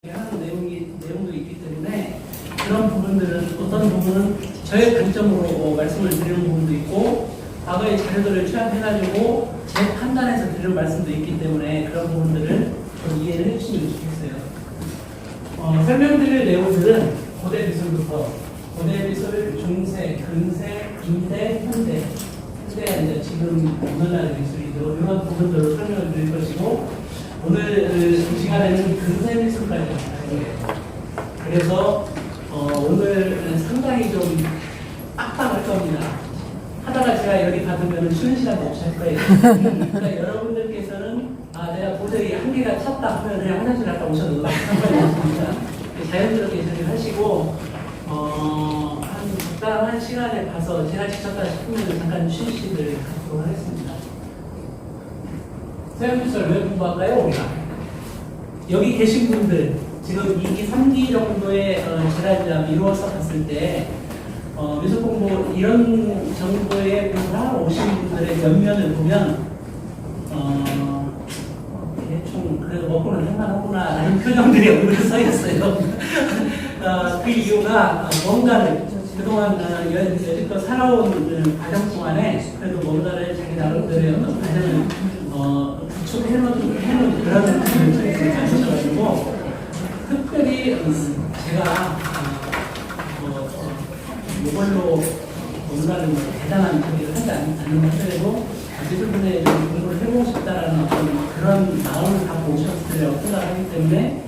하는 내용도 있기 때문에 그런 부분들은 어떤 부분은 저의 관점으로 말씀을 드리는 부분도 있고 과거의 자료들을 취합해가지고 제 판단해서 드리는 말씀도 있기 때문에 그런 부분들을 좀 이해를 해주시면 좋겠어요. 설명드릴 내용들은 고대 미술부터 고대 미술, 중세, 근세, 인대, 현대 이제 지금 오늘날의 미술이죠. 이런 부분들을 설명을 드릴 것이고 오늘 시간에는 근세 미술까지 할 거예요. 그래서 오늘 상당히 좀 빡빡할 겁니다. 하다가 제가 여기 받으면 쉬는 시간도 없이 할 거예요. 그러니까 여러분들께서는 내가 도저히 한계가 찼다 하면 그냥 화장실 갔다 오셔도 상관이 없습니다. 자연스럽게 진행하시고 한 적당한 시간에 가서 제가 지쳤다 싶으면 잠깐 쉬시기를 갖도록 하겠습니다. 서양미술 왜 공부할까요? 우리가 여기 계신 분들 지금 2기, 3기 정도의 제가 이루어서 봤을 때 미술 공부 이런 정도의 공부하러 오신 분들의 면면을 보면 대충 그래도 먹고는 상관없구나 라는 표정들이 얼굴에 서 있어요. 그 이유가 뭔가를 그동안 여지껏 살아온 과정 동안에 그래도 뭔가를 자기 나름대로의 어떤 과정을 구축해놓은 그런 부분이 있어가지고 특별히 제가 이걸로 뭔가를 대단한 소리를 하지 않는 하더라도 미술분야에 좀 공부를 해보고 싶다라는 어떤 그런 마음을 갖고 오셨으리라고 생각하기 때문에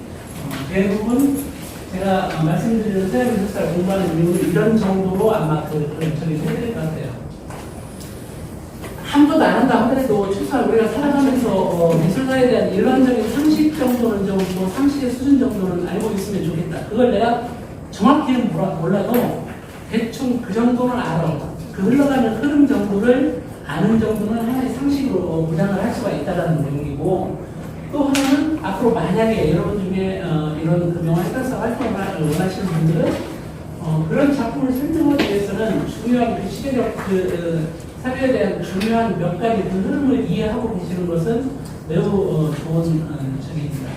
대부분 제가 말씀드리는 서양미술사를 공부하는 이유는 이런 정도로 아마 저기 해드릴 것 같아요. 한 번도 안 한다 하더라도 최소한 우리가 살아가면서 미술사에 대한 일반적인 상식 정도는 좀 상식의 수준 정도는 알고 있으면 좋겠다. 그걸 내가 정확히는 몰라도 대충 그 정도는 알아. 그 흘러가는 흐름 정도를 아는 정도는 하나의 상식으로 보장을 할 수가 있다는 내용이고 또 하나는 앞으로 만약에 여러분 중에 이런 금융활동사 활동을 원하시는 분들은 그런 작품을 설명하기 위해서는 중요한 그 시대적 사회에 대한 중요한 몇 가지 그 흐름을 이해하고 계시는 것은 매우 좋은 점입니다.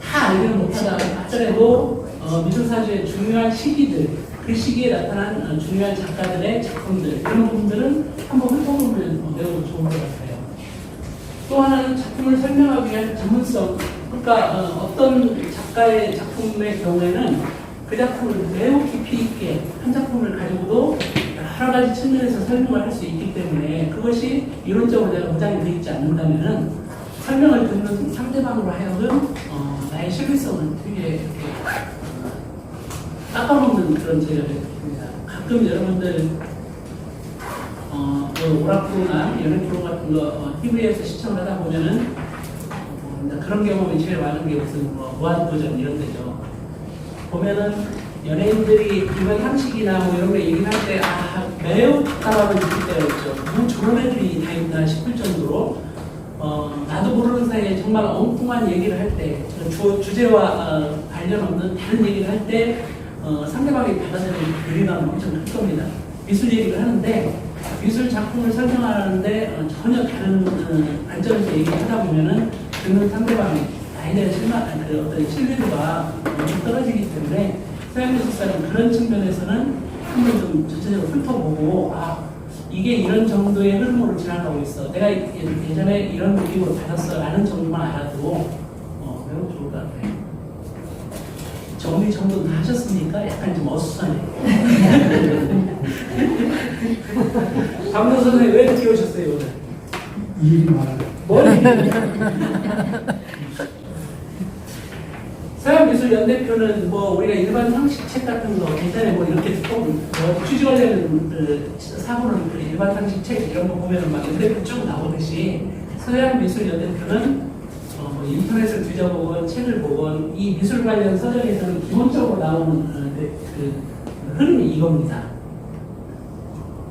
다 알지는 못하더라도 미술사주의 중요한 시기들, 그 시기에 나타난 중요한 작가들의 작품들 이런 부분들은 한번 훑어보면 매우 좋은 것 같아요. 또 하나는 작품을 설명하기 위한 전문성. 그러니까 어떤 작가의 작품의 경우에는 그 작품을 매우 깊이 있게 한 작품을 가지고도 여러 가지 측면에서 설명을 할 수 있기 때문에 그것이 이론적으로 내가 보장이 되어 있지 않는다면 설명을 듣는 상대방으로 하여금 나의 신뢰성은 되게 이렇게 깎아먹는 그런 재료를 듭니다. 가끔 여러분들 오락프로나 연애 프로 같은 거 TV에서 시청을 하다 보면은 그런 경험이 제일 많은 게 무슨 무한도전 이런 데죠. 보면은 연예인들이 이런 상식이나 이런 거 얘기할 때 매우 답답함을 느낄 때가 있죠. 뭐 저런 애들이 다 있나 싶을 정도로 나도 모르는 사이에 정말 엉뚱한 얘기를 할 때 주제와 관련 없는 다른 얘기를 할 때 상대방이 받아들이는 괴리감은 엄청 클 겁니다. 미술 얘기를 하는데 미술 작품을 설명하는데 전혀 다른 관점에서 얘기를 하다 보면은 듣는 상대방이 나에 대한 어떤 신뢰도가 엄청 떨어지기 때문에 서양미술사는 그런 측면에서는 한번 좀 전체적으로 훑어보고 이게 이런 정도의 흐름으로 지나가고 있어. 내가 예전에 이런 느낌으로 받았어 라는 정도만 알아도 매우 좋을 것 같아요. 정리 정도 다 하셨으니까 약간 좀 어수선해요. 박노 선생님 왜 이렇게 오셨어요 오늘? 일이 많아요. 뭘 서양미술연대표는 우리가 일반 상식 책 같은 거 예전에 이렇게 취직하려는 사고는 일반 상식 책 이런 거 보면은 막 연대표 쭉 나오듯이 서양미술연대표는 인터넷을 뒤져보건 책을 보건 이 미술 관련 서적에서는 기본적으로 나오는 그 흐름이 이겁니다.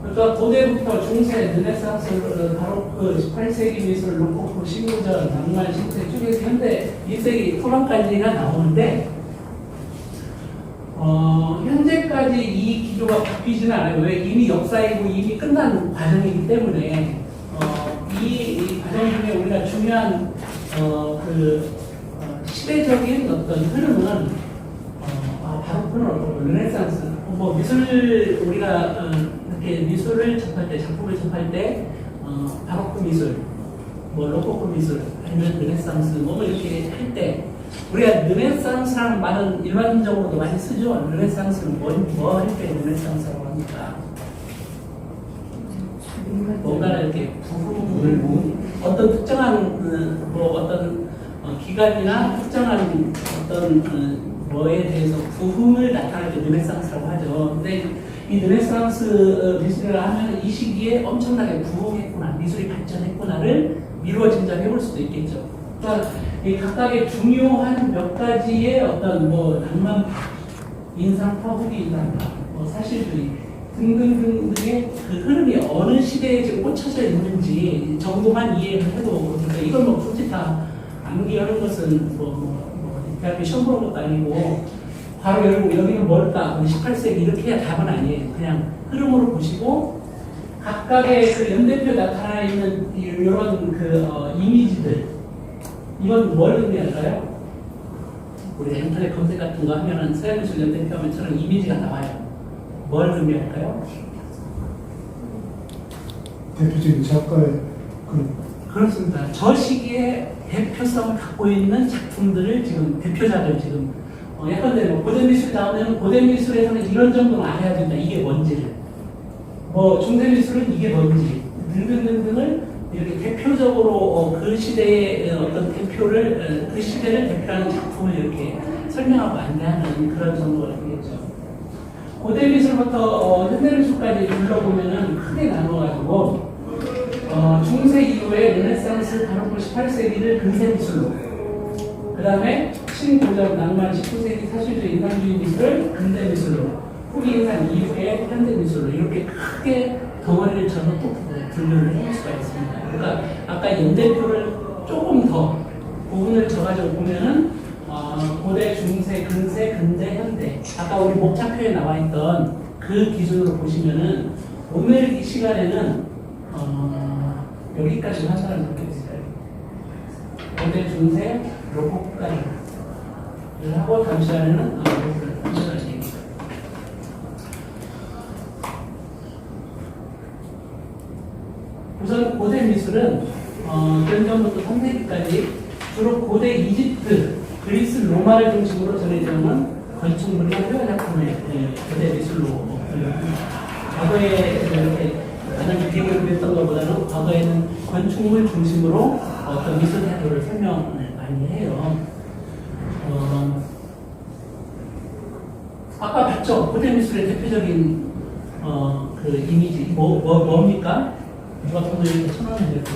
그러니까 고대부터 중세, 르네상스, 바로크, 18세기 미술, 로코코, 신구전, 낭만, 신세 쪽에서 현대 2세기 초반까지가 나오는데 현재까지 이 기조가 바뀌지는 않아요. 왜? 이미 역사이고 이미 끝난 과정이기 때문에 이 과정 중에 우리가 중요한 시대적인 어떤 흐름은 바로크는 르네상스, 뭐 미술 우리가 이렇게 미술을 접할 때, 작품을 접할 때 바로크 미술, 뭐 로코코 미술, 아니면 르네상스 뭐 이렇게 할 때 우리가 르네상스라는 말은 일반적으로도 많이 쓰죠. 르네상스는 뭐 할 때 르네상스라고 합니까? 뭔가 이렇게 부흥을 어떤 특정한 뭐 어떤 기간이나 특정한 어떤 뭐에 대해서 부흥을 나타낼 때 르네상스라고 하죠. 근데 이 르네상스 미술이라 하면 이 시기에 엄청나게 부흥했구나, 미술이 발전했구나를 미루어 짐작해 볼 수도 있겠죠. 그러니까 이 각각의 중요한 몇 가지의 어떤 뭐 낭만파, 인상파, 후기 인상파, 뭐 사실주의 등등등등의 그 흐름이 어느 시대에 지금 꽂혀져 있는지 정도만 이해를 해도 그러니까 이걸 뭐 굳이 다 암기하는 것은 대학교 시험 보는 것도 아니고 바로 열고 여기는 뭘까 18세기 이렇게 해야 답은 아니에요. 그냥 흐름으로 보시고 각각의 그 연대표에 나타나 있는 이런 그 이미지들 이건 뭘 의미할까요? 우리 인터넷 검색 같은 거 하면은 서양미술 연대표 하면 저런 이미지가 나와요. 뭘 의미할까요? 대표적인 작가의 그렇습니다. 저 시기에 대표성을 갖고 있는 작품들을 지금 대표작을 지금 예컨대 뭐 고대미술 나오면 고대미술에서는 이런 정도는 알아야 된다. 이게 뭔지를 뭐 중세미술은 이게 뭔지 등등등등을 이렇게 대표적으로 그 시대의 어떤 대표를 그 시대를 대표하는 작품을 이렇게 설명하고 안내하는 그런 정도가 되겠죠. 고대미술부터 현대미술까지 둘러보면은 크게 나눠가지고 중세 이후에 르네상스, 바로크 18세기를 근세미술로, 그 다음에 신고전, 낭만 19세기 사실주의, 인상주의 미술을 근대미술로, 후기 인상 이후에 현대미술로 이렇게 크게 덩어리를 저는 또 분류를 해볼 수가 있습니다. 그러니까 아까 연대표를 조금 더 부분을 져가지고 보면은 고대, 중세, 근세, 근대, 현대. 아까 우리 목차표에 나와 있던 그 기준으로 보시면은 오늘 이 시간에는 여기까지 한 사람 그렇게 됐어요. 고대, 중세, 로코코까지 하고 다음 시간에는 로코코를 한시간 얘기입니다. 우선 고대 미술은 전전부터 3세기까지 주로 고대 이집트, 그리스, 로마를 중심으로 전해져오는 건축물이나 회화 작품을 고대 미술로 과거에 이렇게 가장 기억을 했던 것보다는 과거에는 건축물 중심으로 어떤 미술 태도를 설명을 많이 해요. 아까 봤죠? 고대 미술의 대표적인 그 이미지 뭡니까? 누가 돈을 이렇게 천원을 이렇게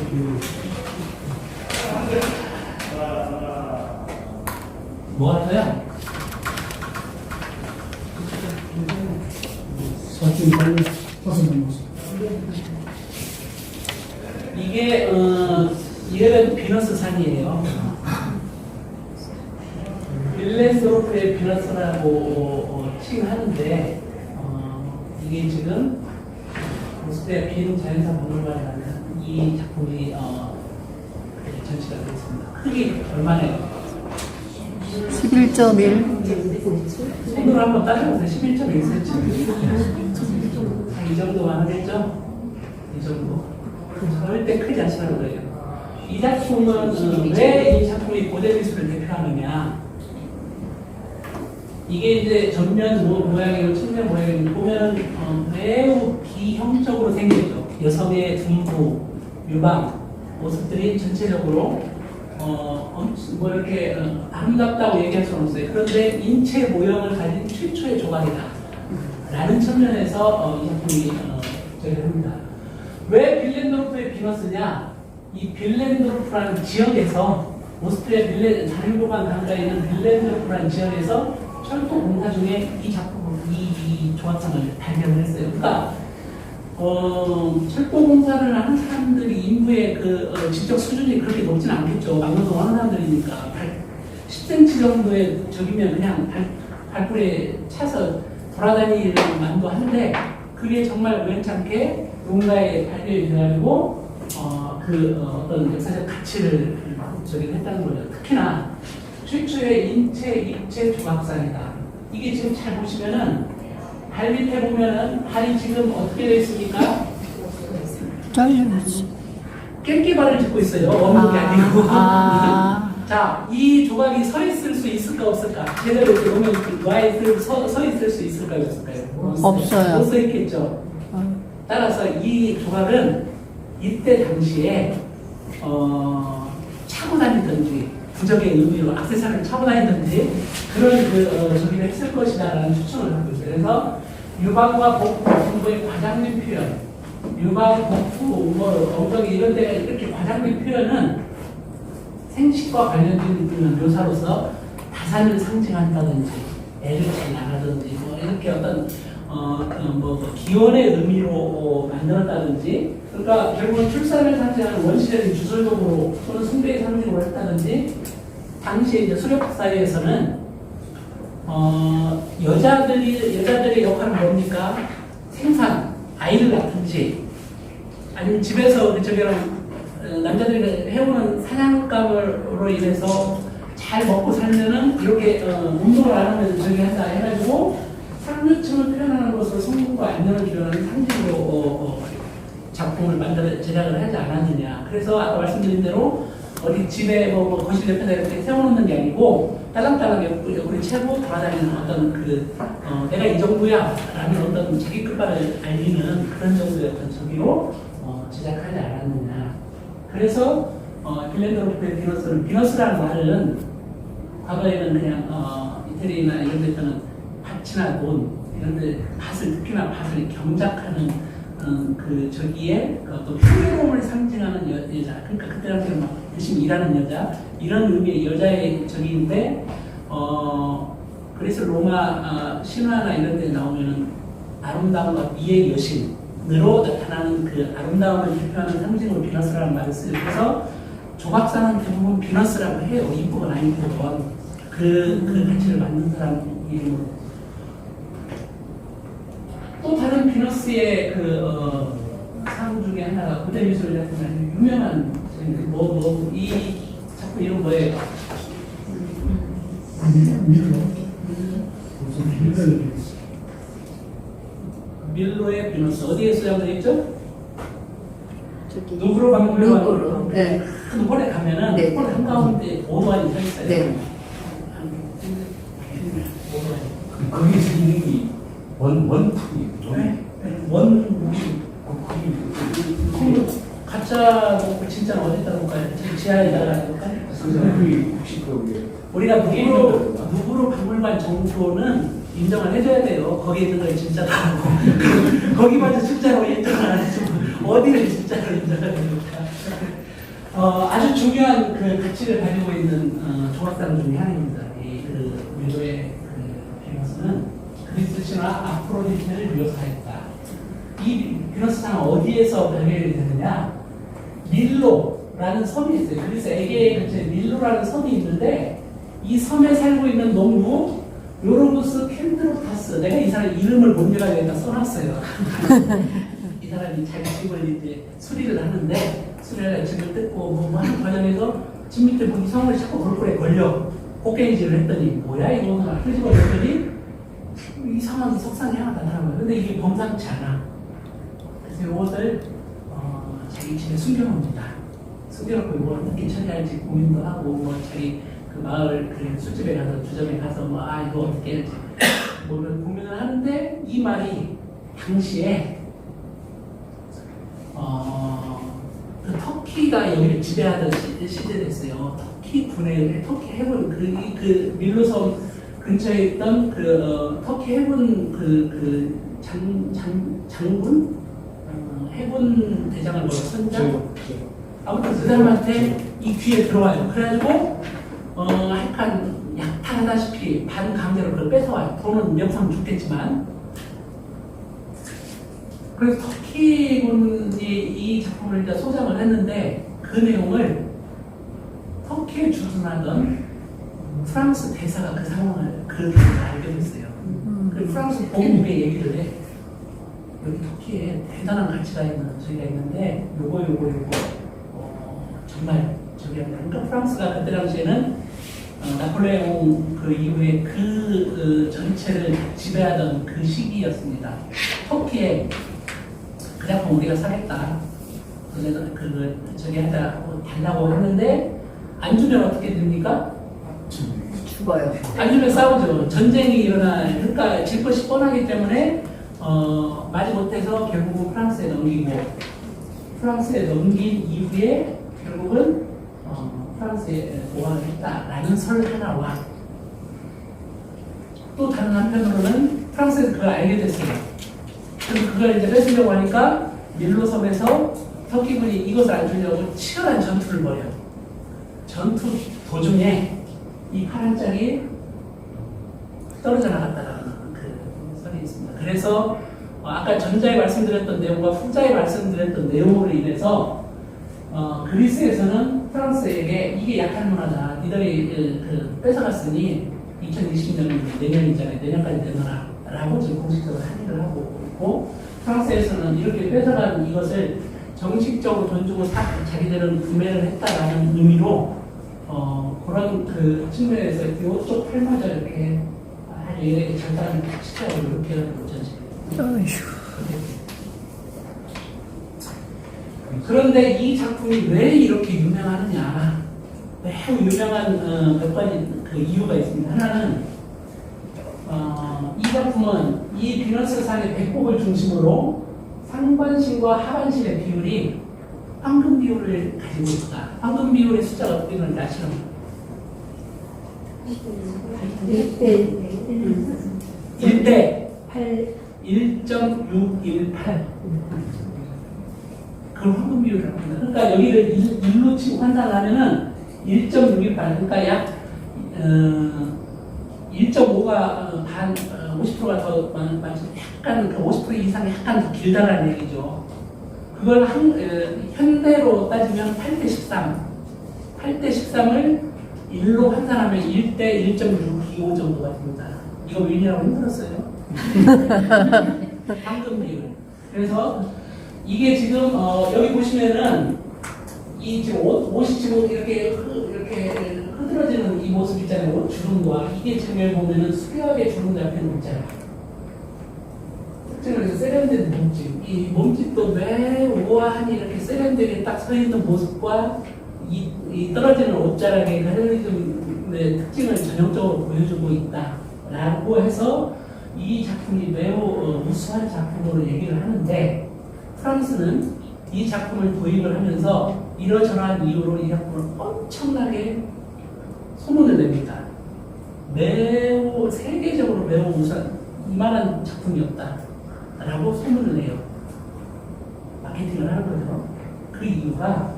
뭐 같아요? 사진 빨리 벗어난 모습. 이게 이래봬도 비너스 산이에요. 빌렌도르프의 비너스라고 칭하는데 이게 지금 모스크바 빈 자연사 박물관이라는 이 작품이 전시가 되어 있습니다. 크기 얼마나요? 11.1. 손으로 한번 따져보세요. 11.1cm. 이 정도만 하겠죠? 이 정도. 절대 크지 않으라는 거예요. 이 작품은 왜 이 작품이 고대 미술을 대표하느냐? 이게 이제 전면 모양이고 측면 모양이고 보면 매우 비형적으로 생겼죠. 여성의 둔부, 유방 모습들이 전체적으로 뭐 이렇게 아름답다고 얘기할 수는 없어요. 그런데 인체 모형을 가진 최초의 조각이다 라는 측면에서 이 작품이 저기 합니다. 왜 빌렌도르프의 비너스냐? 이 빌렌도르프라는 지역에서 오스트리아 다뉩반 강가에 있는 빌렌도르프라는 지역에서 철도 공사 중에 이 작품, 이 조각상을 발견을 했어요. 그러니까 철도 공사를 하는 사람들이 인구의 그 지적 수준이 그렇게 높진 않겠죠. 막노동 하는 사람들이니까 10cm 정도의 저기면 그냥 발불에 차서 돌아다니는 만도 한데 그게 정말 우연찮게 누군가에 발견이 돼가지고 어떤 역사적 가치를 저기 했다는 거죠. 특히나 최초의 인체 입체 조각상이다. 이게 지금 잘 보시면은 발 밑에 보면은 발이 지금 어떻게 되어 있습니까? 잘려야지. 깽기발을 짚고 있어요. 없는 게 아니고. 아. 자, 이 조각이 서 있을 수 있을까 없을까? 제대로 이렇게 보면 와이드 서 있을 수 있을까요 없을까요? 없어요. 못 서 있겠죠. 따라서 이 조각은 이때 당시에 차고 다니든지 부적의 의미로 액세서리를 차고 다니든지 그런 저기를 했을 것이다라는 추측을 하고 있어요. 그래서 유방과 복부 정도의 과장된 표현, 유방, 복부, 엉덩이 이런 데 이렇게 과장된 표현은 생식과 관련된 묘사로서 다산을 상징한다든지 애를 잘 나가든지 뭐 이렇게 어떤 기원의 의미로 만들었다든지, 그러니까 결국은 출산을 상징하는 원시적인 주술적으로 또는 숭배의 상징으로 했다든지, 당시에 이제 수렵 사회에서는 여자들의 역할은 뭡니까? 생산, 아이를 낳든지, 아니면 집에서 저기랑 남자들이 해오는 사냥감으로 인해서 잘 먹고 살면은 이렇게 운동을 안 하면 저기 한다 해가지고 상류층을 표현하는 것으로 성공과 안녕을 주려는 상징으로 작품을 만들어 제작을 하지 않았느냐. 그래서 아까 말씀드린 대로 어디 집에 거실 옆에다 이렇게 세워놓는 게 아니고 딸랑딸랑 옆구리 채고 돌아다니는 어떤 내가 이 정도야 라는 어떤 자기 끝발을 알리는 그런 정도의 어떤 저기로 제작하지 않았느냐. 그래서 빌렌더로프의 비너스라는 말은 과거에는 그냥 이태리나 이런 데서는 밭이나 돈 이런 데 특히나 밭을 경작하는 저기에 어떤 풍요로움을 상징하는 여자, 그러니까 그때 당시에 막 열심히 일하는 여자, 이런 의미의 여자의 저기인데, 그래서 로마 신화나 이런 데 나오면은 아름다움과 미의 여신으로 나타나는 그 아름다움을 대표하는 상징으로 비너스라는 말을 쓰요. 그래서 조각사는 대부분 비너스라고 해요. 이쁘건 안 이쁘건 그 가치를 만든 사람 이름으로. 또 다른 비너스의 상 중에 하나가 고대 미술 작품 유명한 이 작품 이름 뭐예요? 밀로의 비너스. 어디에 수장되어 있죠? 누브르 박물관. 네. 큰 홀에 가면은 네. 홀 한가운데 오도안이 서 있어요. 네. 거기 생긴 원품이 가짜 놓고 진짜 어디다 놓을까요? 지하에다가 놓을까요? 혹시 그 우리가 누구로 박물관 정도는 인정을 해줘야 돼요. 거기 있는 걸 진짜로 거기마저 진짜로 인정을 안 해주면 어디를 진짜로 인정을 해줄까? 아주 중요한 가치를 가지고 있는 조각상 중에 하나입니다. 이 밀로의 비너스는 그리스 신화 아프로디테를 묘사했다. 이 비너스상은 어디에서 발견이 되느냐? 밀로라는 섬이 있어요. 그래서 에게의 근처에 밀로라는 섬이 있는데, 이 섬에 살고 있는 농부 요르구스 켄드로타스, 내가 이 사람 이름을 못 읽어야겠다 써놨어요. 이 사람이 자기 집을 이제 수리를 하는데, 수리를 집을 뜯고 뭐 하는 과정에서 집 밑에 뭐 이상한 자꾸 골골에 걸려 꽃게임질을 했더니 뭐야 이거 하나 끄집어냈더니 이상한 석상이 하나 나타나는 거예요. 근데 이게 범상치 않아. 그래서 이것을 자기 집에 숨겨놓습니다. 숨겨놓고 뭐 어떻게 처리할지 고민도 하고, 뭐 자기 그 마을 그 술집에 가서 주점에 가서 이거 어떻게 할지 뭐 고민을 하는데, 이 말이 당시에 그 터키가 여기를 지배하던 시대였어요. 터키 군의 터키 해군 그 밀로섬 근처에 있던 터키 해군 장군 해군 대장을 뭐라 선장? 아무튼 그 사람한테 이 귀에 들어와요. 그래가지고 약간 약탈하다시피 반강제로 그걸 뺏어와요. 돈은 명상 죽겠지만. 그래서 터키군이 이 작품을 일단 소장을 했는데, 그 내용을 터키에 주둔하던 프랑스 대사가 그 상황을 알게 됐어요. 그 프랑스 보국에 얘기를 해. 여기 터키에 대단한 가치가 있는 저기가 있는데 요거 정말 저기 합니다. 그러니까 프랑스가 그때 당시에는 나폴레옹 그 이후에 그 전체를 지배하던 그 시기였습니다. 터키에 그 작품 우리가 사겠다. 저기 하자고 달라고 했는데 안 주면 어떻게 됩니까? 죽어요. 안 주면 싸우죠. 전쟁이 그러니까 질 것이 뻔하기 때문에 마지 못해서 결국은 프랑스에 넘기고 프랑스에 넘긴 이후에 결국은 프랑스에 보관을 했다라는 설 하나와 또 다른 한편으로는 프랑스에서 그걸 알게 됐어요. 그래서 그걸 이제 뺏으려고 하니까 밀로 섬에서 터키군이 이것을 안 주려고 치열한 전투를 벌여요. 전투 도중에 이 파란 짝이 떨어져 나갔다라는 그 설이 있습니다. 그래서 아까 전자에 말씀드렸던 내용과 후자에 말씀드렸던 내용으로 인해서 그리스에서는 프랑스에게 이게 약한 문화다. 니들이 뺏어갔으니 2020년 내년이잖아요. 내년까지 내놔라. 라고 지금 공식적으로 항의를 하고 있고 프랑스에서는 이렇게 뺏어간 이것을 정식적으로 돈 주고 자기들은 구매를 했다라는 의미로 그런 그 측면에서 이쪽 팔마저 이렇게 얘네에게 절단을 시켜서 이렇게 하는 전시입니다. 그런데 이 작품이 왜 이렇게 유명하느냐? 매우 유명한 몇 가지 그 이유가 있습니다. 하나는 이 작품은 이 비너스 상의 백곡을 중심으로 상반신과 하반신의 비율이 황금 비율을 가지고 있다. 황금 비율의 숫자가 어떻게 되는지 아시나요? 1대 1.618. 그걸 황금 비율이라고 합니다. 그러니까 여기를 1로 치고 환산하면은 1.618. 그러니까 약 1.5가 반 50%가 더 약간 50% 이상이 약간 더 길다라는 얘기죠. 그걸 현대로 따지면 8대 13. 8대 13을 1로 환산하면 1대 1.625 정도가 됩니다. 이거 윈이라고 힘들었어요. 황금 비율. 그래서 이게 지금 여기 보시면은 이 지금 옷이 지금 이렇게 흐드러지는 이 모습 있잖아요. 옷 주름과 이게 지금 여기 보면은 수려하게 주름 잡히는 있잖아요. 특징은 세련된 몸집. 이 몸집도 매우 우아하니 이렇게 세련되게 딱 서 있는 모습과 이 떨어지는 옷자락의 리즘의 특징을 전형적으로 보여주고 있다라고 해서 이 작품이 매우 우수한 작품으로 얘기를 하는데 프랑스는 이 작품을 도입을 하면서 이러저러한 이유로 이 작품을 엄청나게 소문을 냅니다. 매우 세계적으로 매우 우수한 이만한 작품이었다라고 소문을 내요. 마케팅을 하는 거죠. 그 이유가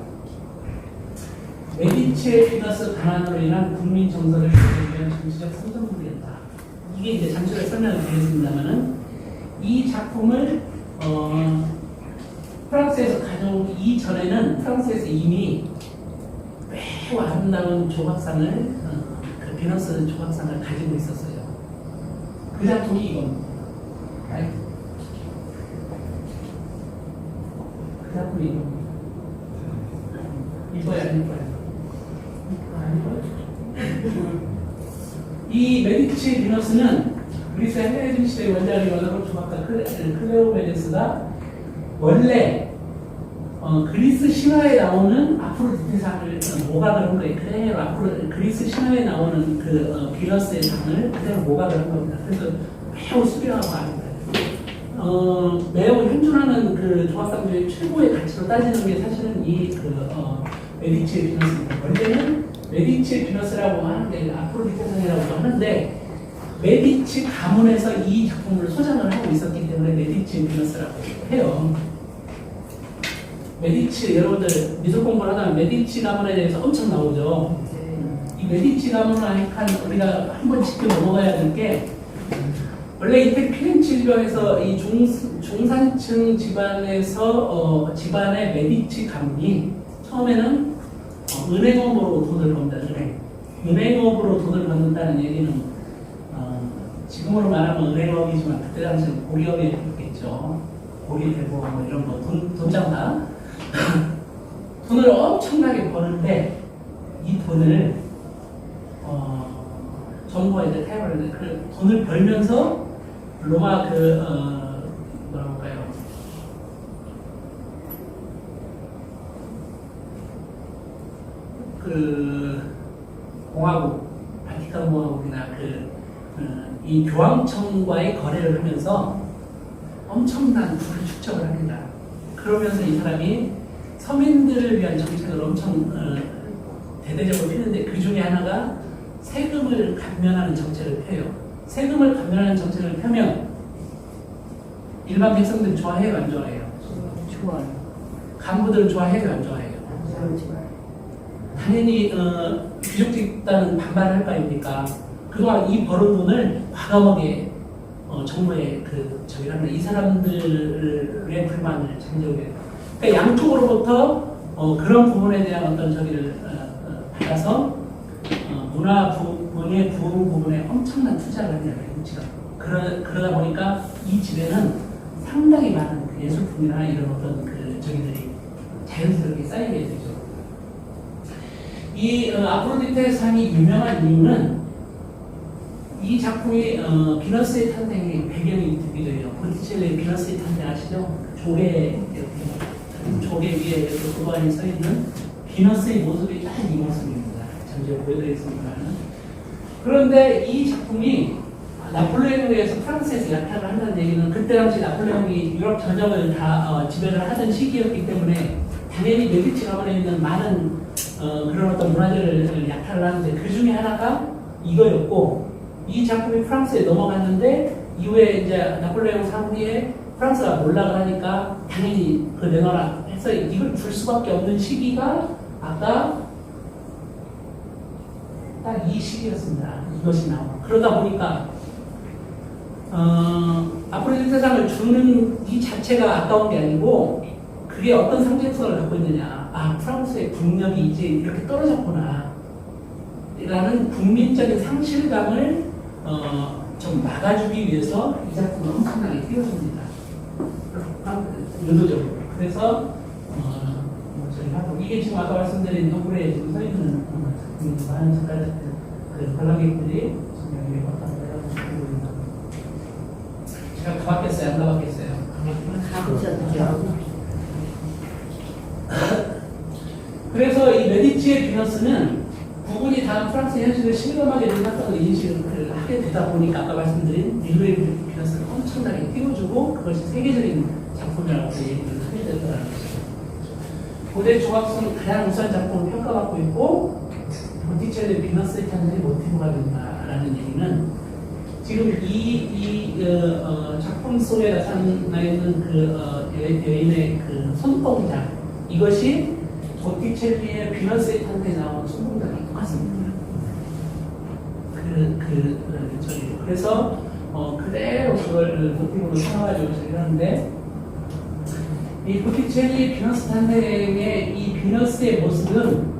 메디치의 비너스 반환으로 인한 국민 정서를 보여주기 위한 정치적 선전물이었다. 이게 이제 잠시 후에 설명을 드리겠습니다만은 이 작품을 프랑스에서 가져오기 이전에는 프랑스에서 이미 매우 아름다운 조각상을 그 비너스 조각상을 가지고 있었어요. 그 작품이 이겁니다. 그 작품이 이겁니다. 이거야 아닐까요? 이 메디치 비너스는 그리스 헬레니즘 시대의 원작의 원어로 조각가 클레오메네스가 원래 그리스 신화에 나오는 아프로디테상을 모각을 한 거예요. 그대로 그리스 신화에 나오는 그 비너스의 상을 그대로 모각을 한 겁니다. 그래서 매우 수려하고 아름다워요. 매우 현존하는 그 조각상 중에 최고의 가치로 따지는 게 사실은 이 메디치의 비너스입니다. 원래는 메디치의 비너스라고 하는데 아프로디테상이라고 하는데 메디치 가문에서 이 작품을 소장을 하고 있었기 때문에 메디치의 비너스라고 해요. 메디치 여러분들 미술 공부를 하다면 메디치 가문에 대해서 엄청 나오죠. 이 메디치 가문을 우리가 한번 짚고 넘어가야 될 게 원래 이때 피렌체 지방에서 이 중산층 집안에서 집안의 메디치 가문이 처음에는 은행업으로 돈을 번다. 은행업으로 돈을 받는다는 얘기는 지금으로 말하면 은행업이지만 그때 당시는 고리업이 있겠죠. 고리 대고 뭐 이런 거 돈장사 돈을 엄청나게 버는데 이 돈을 정부가 이제 타협을 했는데 그 돈을 벌면서 로마 뭐라고 할까요? 그 공화국, 바티칸 공화국이나 이 교황청과의 거래를 하면서 엄청난 부를 축적을 합니다. 그러면서 이 사람이 서민들을 위한 정책을 엄청 대대적으로 피는데 그 중에 하나가 세금을 감면하는 정책을 펴요. 세금을 감면하는 정책을 펴면 일반 백성들은 좋아해요, 안 좋아해요? 좋아요. 간부들은 좋아해요, 안 좋아해요? 좋아요. 당연히 귀족 집단은 반발을 할 거 아닙니까? 그동안 이 벌은 돈을 과감하게 정부에 저기라는 이 사람들의 불만을 잠재우게. 그러니까 양쪽으로부터 그런 부분에 대한 어떤 저기를 받아서 문화 부분의 부분에 엄청난 투자를 합니다. 정치가. 그러다 보니까 이 집에는 상당히 많은 그 예술품이나 이런 어떤 저기들이 자연스럽게 쌓이게 되죠. 이 아프로디테 상이 유명한 이유는 이 작품이 비너스의 탄생의 배경이 되기도 해요. 보티첼리의 비너스의 탄생 아시죠? 조개 위에 이렇게 고관이 서 있는 비너스의 모습이 딱 이 모습입니다. 잠시 보여드리겠습니다는. 그런데 이 작품이 나폴레옹에 의해서 프랑스에서 약탈을 한다는 얘기는 그때 당시 나폴레옹이 유럽 전역을 다 지배를 하던 시기였기 때문에 당연히 메디치 가문에 있는 많은 그런 어떤 문화재를 약탈을 하는데 그 중에 하나가 이거였고 이 작품이 프랑스에 넘어갔는데 이후에 이제 나폴레옹 상후에 프랑스가 몰락을 하니까 당연히 내놔라 해서 이걸 줄 수밖에 없는 시기가 아까 딱 이 시기였습니다. 이것이 나오고 그러다 보니까 아프로디테 상을 주는 이 자체가 아까운 게 아니고 그게 어떤 상징성을 갖고 있느냐. 프랑스의 국력이 이제 이렇게 떨어졌구나 라는 국민적인 상실감을 좀 막아주기 위해서 이 작품을 엄청나게 띄워줍니다. 의도적으로. 그래서 이게 지금 아까 말씀드린 노블에 지금 서 있는 작품이 많은 색깔 관람객들이 지금 여기에 왔다고 있습니다. 제가 가봤겠어요? 안 가봤겠어요? 가보셨죠? 그래서 이 메디치의 비너스는 부분이 다 프랑스의 현실을 실감하게 된다고 인식을 하게 되다 보니까 아까 말씀드린 릴루의 비너스를 엄청나게 띄워주고 그것이 세계적인 작품이라고 얘기를 하게 되더라는 거죠. 고대 조각성 가장 우수한 작품을 평가받고 있고 보티첼리의 비너스의 탄생이 모티브가 된다라는 얘기는 지금 이 작품 속에 나타나 있는 여인의 손동작 이것이 보티첼리의 비너스의 탄생에 나온 손동작이 똑같습니다. 그래서 그대로 그걸 모티브로 삼아가지고 저희를 하는데 이 보티첼리의 비너스 탄생의 이 비너스의 모습은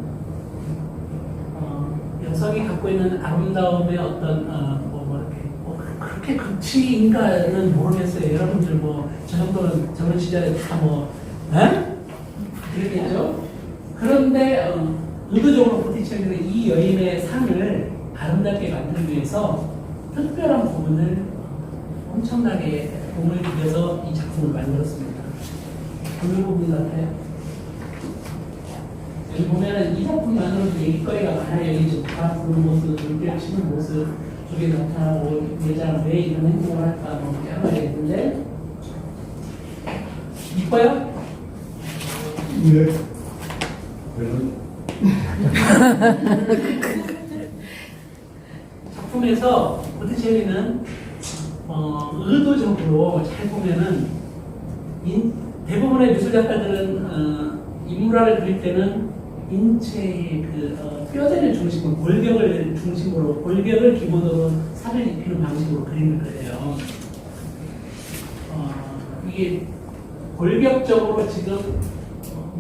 여성이 갖고 있는 아름다움의 어떤 그렇게 극치인가는 모르겠어요. 여러분들 저 정도는 저런 시절에 다 그랬겠죠? 그런데 의도적으로 보티첼리는 이 여인의 상을 아름답게 만들기 위해서 특별한 부분을 엄청나게 공을 들여서 이 작품을 만들었습니다. 어느 부분 같아요? 여기 보면은 이 작품만으로도 얘기거리가 많아요. 여기 지금 다 부는 모습, 물결 치는 모습, 쪽에 나타나고 여자는 왜 이런 행동을 할까 여러 가지 있는데 이뻐요? 네. 작품에서 보티첼리는 의도적으로 잘 보면은 대부분의 미술 작가들은 인물화를 그릴 때는 인체의 뼈대를 중심으로 골격을 중심으로 골격을 기본으로 살을 입히는 방식으로 그림을 그려요. 이게 골격적으로 지금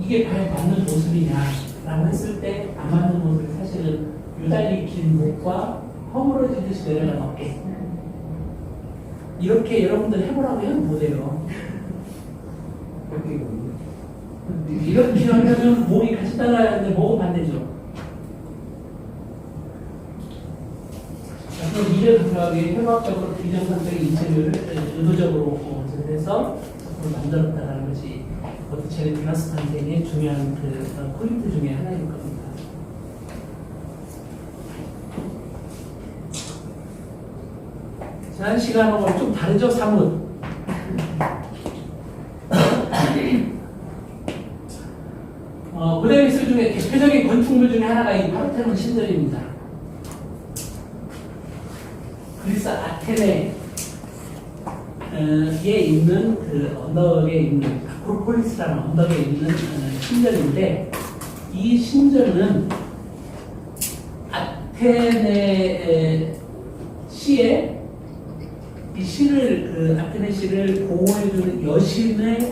이게 과연 맞는 모습이냐라고 했을 때 안 맞는 모습이 사실은 유달리 긴 목과 허물어지듯이 내려간 어깨. 이렇게 여러분들 해보라고 해도 못해요. 이렇게 하려면 목이 같이 따라야 하는데 목은 반대죠. 미래 감각의 해부학적으로 비정상적인 인체를 의도적으로 해서 작품을 만들었다라는 것이 보티첼리 플라스 탄생의 중요한 포인트 중에 하나일 겁니다. 지난 시간하고 좀 다르죠, 사뭇. 고대 미술 중에 대표적인 건축물 중에 하나가 이 파르테논 신전입니다. 그리스 아테네에 있는 그 언덕에 있는 아크로폴리스라는 언덕에 있는 신전인데, 이 신전은 아테네 시에 이 시를 아테네 시를 보호해주는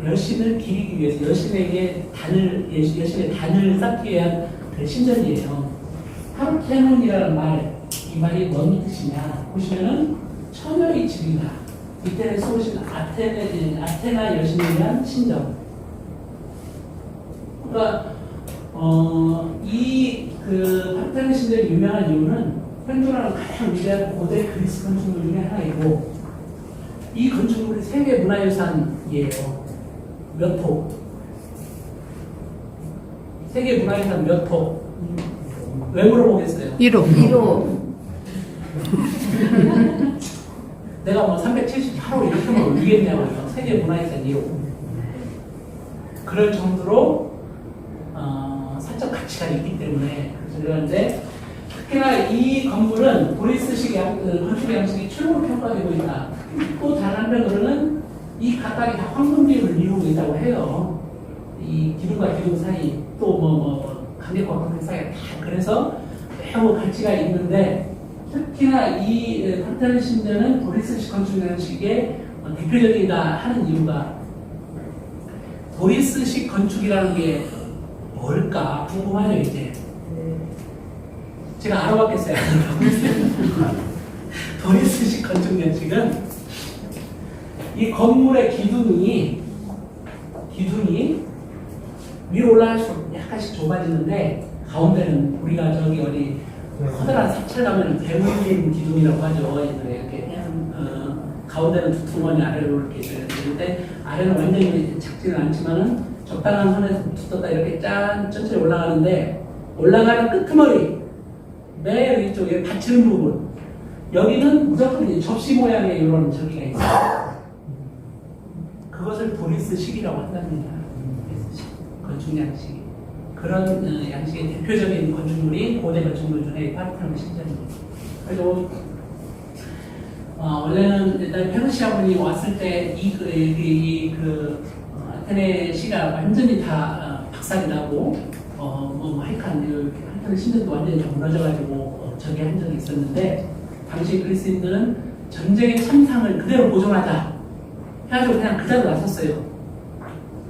여신을 기리기 위해서 여신의 단을 쌓기 위한 그 신전이에요. 파르테논이라는 말, 이 말이 뭔 뜻이냐 보시면은 처녀의 집이다. 이때는 쏘신 아테나 여신에 대한 신전. 그러니까 이 파르테논 신전이 유명한 이유는 현존하는 가장 위대한 고대 그리스 건축물 중에 하나이고, 이 건축물이 세계 문화유산이에요. 몇 호? 세계 문화유산 몇 호? 왜 물어보겠어요? 1호. 1호. 내가 뭐 378호 이렇게 하면 올리겠냐고요. 세계 문화유산 1호. 그럴 정도로 사적 가치가 있기 때문에 그런데, 특히나 이 건물은 도리스식 건축 양식이 최고로 평가되고 있다. 또 다른 한편으로는 이 각각이 다 황금비율을 이루고 있다고 해요. 이 기둥과 기둥 사이, 또 간격과 간격 사이 다 그래서 매우 가치가 있는데, 특히나 이 파르테논 신전은 도리스식 건축 양식의 대표적이다 하는 이유가, 도리스식 건축이라는 게 뭘까 궁금하죠, 이제. 제가 알아봤겠어요. 도리스식 건축 양식은 이 건물의 기둥이 위로 올라갈수록 약간씩 좁아지는데, 가운데는 우리가 저기 어디 커다란 사찰 가면 대물림 기둥이라고 하죠. 이렇게 가운데는 두툼하니 아래로 이렇게 되는데, 아래는 완전히 작지는 않지만은 적당한 선에서 붙었다 이렇게 천천히 올라가는데, 올라가는 끄트머리 맨 위쪽에 받치는 부분, 여기는 무조건 접시 모양의 이런 저기가 있어요. 그것을 도리스식이라고 한답니다. 도리스식 건축 양식. 그런 양식의 대표적인 건축물이 고대 건축물 중에 파르테논 신전입니다. 그리고 원래는 일단 페르시아 분이 왔을 때 아테네 시가 완전히 다 박살이 나고 하여간 파르테논 신전도 완전히 다 무너져가지고 저기 한 적이 있었는데, 당시 그리스인들은 전쟁의 참상을 그대로 보존하자 해가지고 그냥 그대로 놨었어요.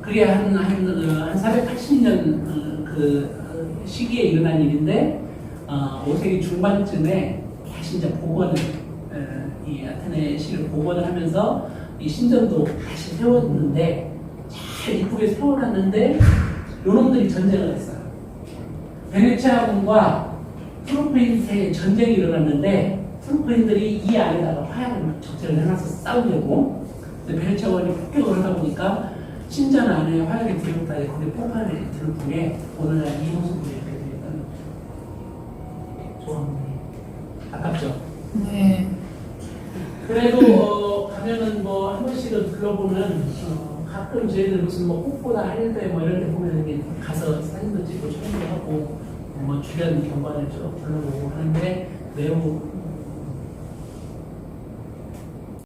그게 한 480년 그 시기에 일어난 일인데, 5세기 중반쯤에 다시 이제 복원을, 이 아테네 시를 복원을 하면서 이 신전도 다시 세웠는데, 잘 이쁘게 세워놨는데, 요놈들이 전쟁을 했어요. 베네치아군과 트로페인 사이에 전쟁이 일어났는데, 트로페인들이 이 안에다가 화약을 적재를 해놔서 싸우려고. 근데 베네치아군이 폭격을 하다 보니까 신전 안에 화약이 들어있다, 거기에 폭발이 들어오게 오늘날 이 모습으로 이렇게 되었다는 거죠. 좋아합니다. 아깝죠? 네. 그래도 가면은 한 번씩은 둘러보면 가끔 저희들 무슨 꽃보다 할때 이런 데 보면 이렇게 가서 사진도 찍고 촬영도 하고 주변 경관을 쭉 둘러보고 하는데 매우